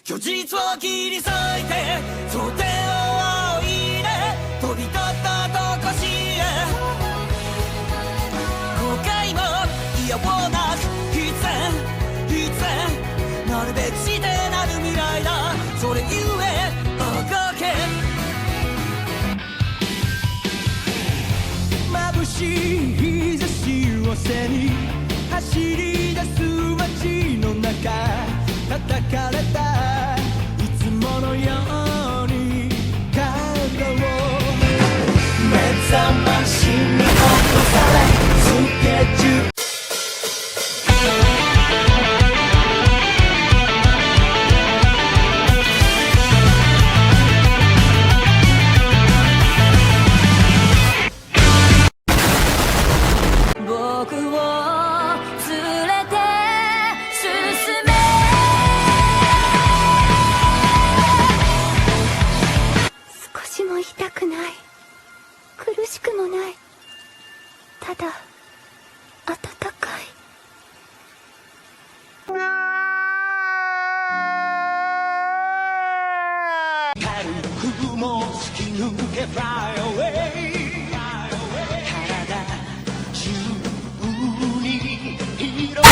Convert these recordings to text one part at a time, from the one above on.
虚実を切り裂いて想定を仰いで飛び立ったとこしへ後悔もいやおうなく必然なるべくしてなる未来だそれゆえあがけ眩しい日差しを背に走り出す街の中叩かれたいつものように体を目覚ましに起こされスケジュール僕を連れて進め少しも痛くない苦しくもないただ暖かい空も突き抜け Fly away 体中に広が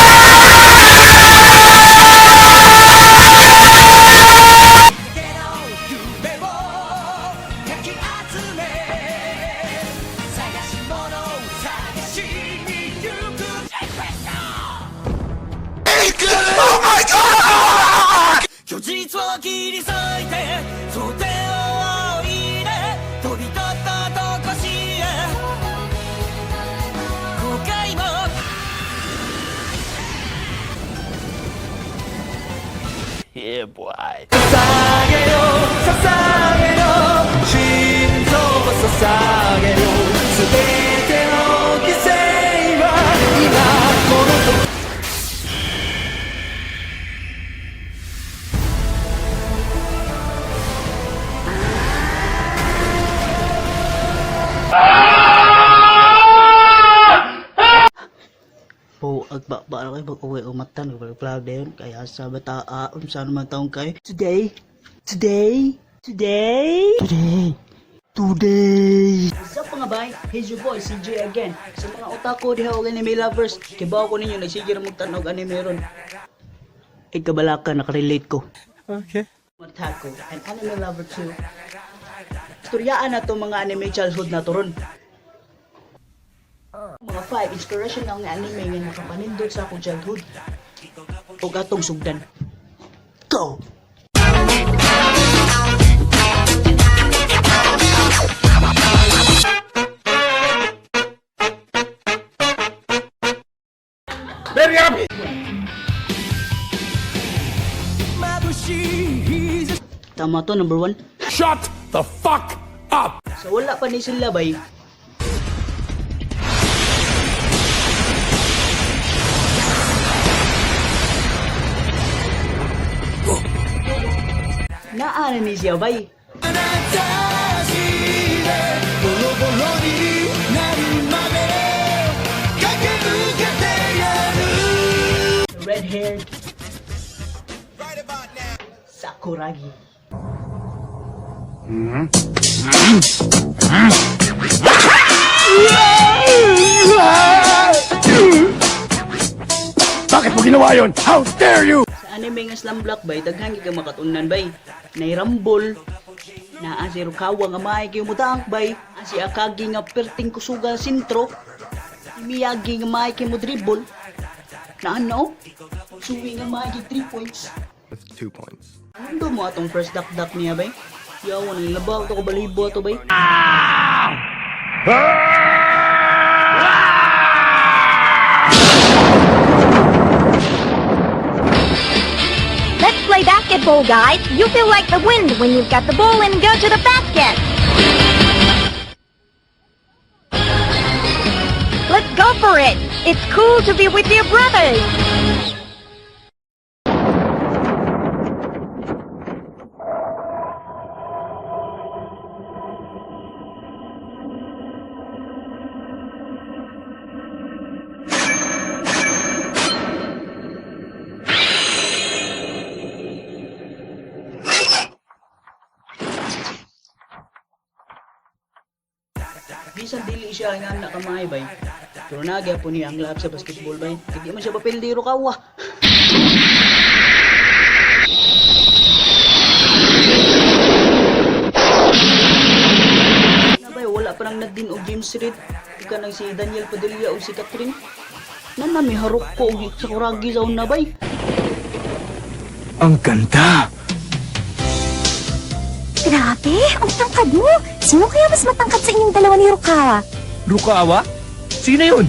夢をかき集め探し物を探しに行く Oh my God 虚実を切り裂いて想定を仰いで飛び立ったとこしへ後悔もYeah, boy. 捧げよ捧げよ心臓を捧げよ全ての犠牲は今この時Po agbaba na kayo mag-uwi umatan vlog din kaya sa bataa saan naman taong kayo today sa mga bay here's your boy CJ again sa mga otako diha og anime lovers kibaw ko ninyo nagsige ra magtanog anime ron kabalaka nakarelate ko Okay. Matako and anime lover too istoryaan na to mga anime childhood na to ron mga 5 inspirational nga anime nga nakapanindot sa akong childhood o atong sugdan. Go! Very happy! Tama to, number 1. Shut the fuck up! So wala pa ni sila bay. Naana ni siya bay. Red hair Sakuragi. Bakit mo ginawa yun? How dare you! Sa anime nga Slam Block bay, daghan gyud kang makatunan bay. Nairambol, naa si Rukawa nga maay kayo mudang bay, si Akagi nga perting kusuga sintro, si Miyagi nga maay kayo mo dribble, na ano? Suwi nga maay kayo 3 points. With 2 points. Ano mo atong first duck niya bay? Yawan ang labaw to ko balibo to bay. Let's play basketball, guys. You feel like the wind when you've got the ball and go to the basket. Let's go for it. It's cool to be with your brothers. Bisan dili siya nga anak kamay bay. Pero nagya po niya ang lab sa basketball bay. Hindi man siya papildiro kawa. Nabay, wala pa nang nagdin og James Reed. Ika nang si Daniel Padilla o si Catherine. Nanami harok ko og sa kuragi sa unabay. Ang ganda! Grabe, ang tangkad mo. Sino kaya mas matangkad sa inyong dalawa ni Rukawa? Rukawa? Sino yun?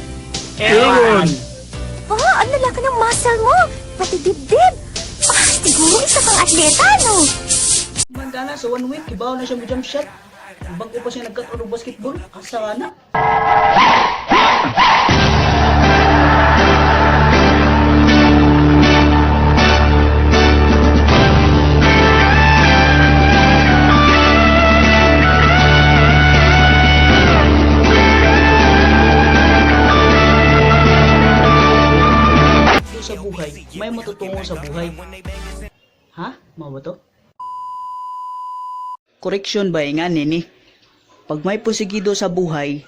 Ewan! Oh, ang lalaki ng muscle mo. Pati dibdib. Ah, siguro isa kang atleta, no? Manda na sa 1 week, ibaw na siya mo jump shot. Bago pa siya nagkakaroon ng basketball, asa nga na. Sa buhay, may matutungo sa buhay. Ha? Mau ba to? Correction ba nga nini? Pag may posigido sa buhay,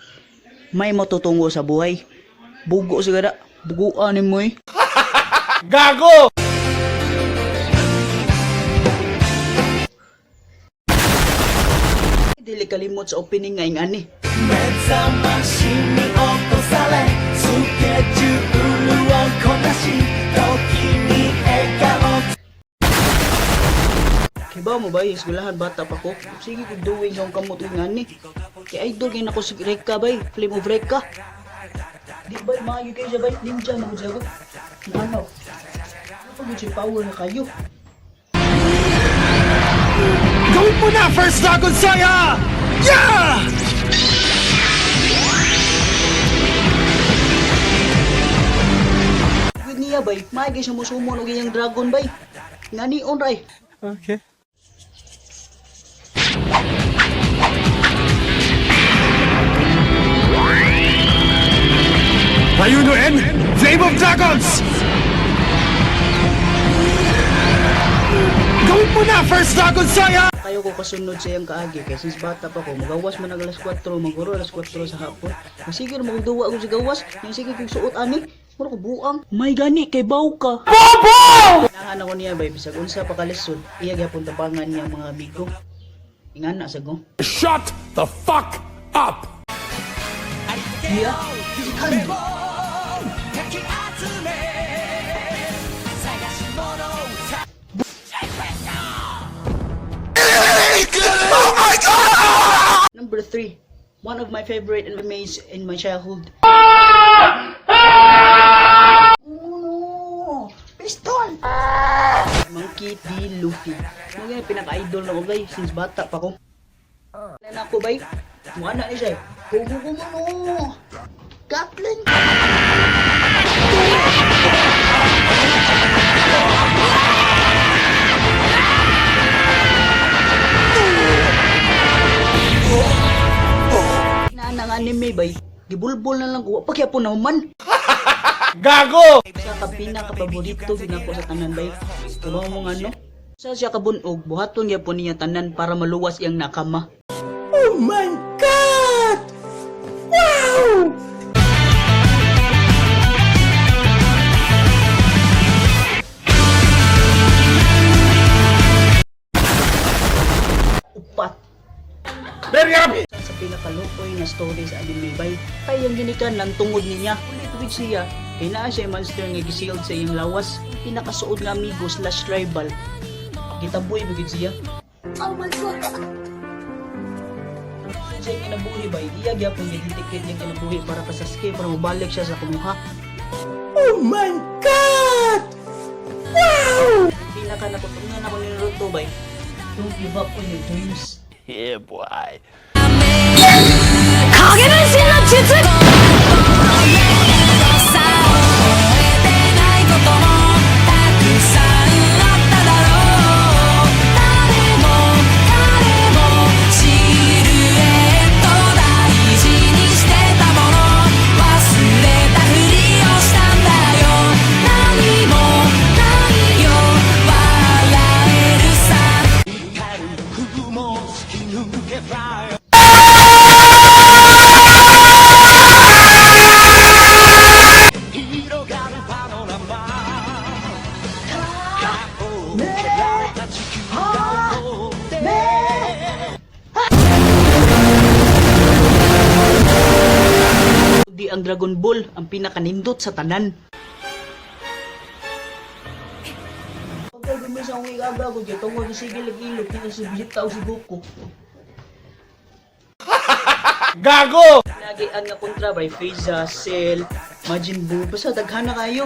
may matutungo sa buhay. Bugo sigara, buguan ni mo eh. Gago! Dili kalimot sa opening nga yung ani. 目覚ましに起こされスケジュールをこなし時に笑顔 Kiba mo ba, eskwelahan bata pa ko? Sige kung doing sa kamot nga ni. Kaya idol kayo na ko si Reka bay, Flame of Reka. Di ba, maayo kayo siya bay, ninja na ko siya ko. Ano? Ano si power na kayo? Gawin mo na, First Dragon Saya! Yeah! Good niya bay, maayo kayo siya musumo ng ganyang dragon bay. Nga ni onray. Okay. Ayunuin! Flame of Dragons! Gawin mo na, First Dragon Saya! Kayo ko kasunod sa iyang kaagi kaya since bata pa ko, magawas man ang alas 4, maguro alas 4 sa hapon. Sige na magduwa ako sa gawas, yung sige kong suot ani, mura ko buang. May gani, kay baw ka. Bobo! Nangan ako niya bay, bisag unsa pa kalisod, iya gyapon tabangan niya mga amigo. Ingan na sa go. Shut the fuck up! Iya, si Kandi. かき集め探し物を Number 3, one of my favorite animes in my childhood. Oh, pistol! Monkey D. Luffy. Mga pinaka-idol na ko bay, since bata pa ko. Na ako bay, mukha na ni siya. Kumu. Gatling! Nang anime bay, gibulbol na lang ko, pagyapon na man. Gago! Sa pinaka-paborito ginako sa tanan bay, kabaw mo nga no? Sa siya kabunog, buhaton gyapon niya tanan para maluwas iyang nakama. Oh my God! Wow! Upat. Very happy! Sa pinakalukoy na story sa anime bay, kay yung ginikan lang tungod niya. Ulit siya, kay naa siya monster nga gisild sa iyang lawas, pinakasuod nga amigo slash rival. Gitaboy bigid siya. Oh my God! Siya yung kinabuhi bay, iya gyapon giditikit yung kinabuhi para pa sa Sasuke para mabalik siya sa kumuha. Oh my God! Wow! Pinaka natutunan ako ni Naruto bay, don't give up on your dreams. Yeah, boy. 影分身の術 Lagi ang Dragon Ball ang pinakanindot sa tanan. Pagka gumis akong igaga ko dyan, tungkol sige lag-ilog, kaya si Vegeta o si Goku. Gago! Lagi ang nga kontra by Frieza, Cell, Majin Buu, basta daghan na kayo.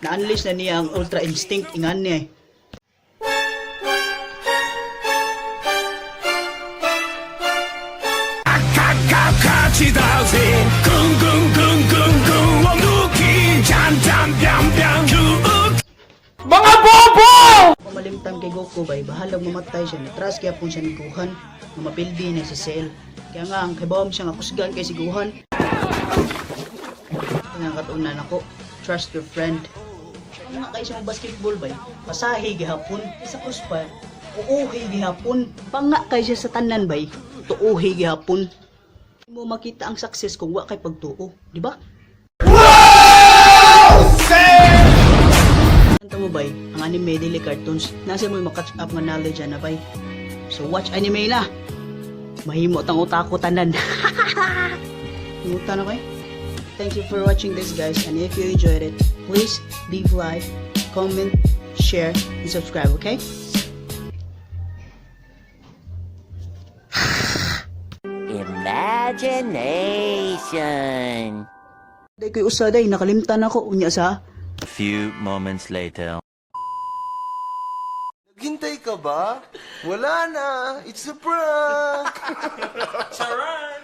Na-unleash na niya ang Ultra Instinct, ingan niya eh. Mga bobo! Pamalimtan kay Goku bay, bahalang mamatay siya, natras kaya po siya ni Gohan, na mapildi niya si Cell. Kaya nga, ang kibawam siya nga kusgan kay si Gohan. Pinakatunan ako, trust your friend. Kung nga kayo siyang basketball bay, pasahi gihapon, isa kuspa, uuhi gihapon. Panga kayo siya sa tanan bay, tuuhi gihapon. Hindi mo makita ang success kung wa kay pagtuo, di ba? Kanta mo bay, ang anime daily cartoons, nasa mo makatch up nga knowledge na bay. So watch anime na. Mahimo tang utako tanan. Himutan okay? Thank you for watching this guys, and if you enjoyed it, please leave like, comment, share, and subscribe, okay? Imagination. Day ko'y usaday, nakalimtan ako, unya sa... A few moments later. Naghintay ka ba? Wala na. It's a prank. Charan!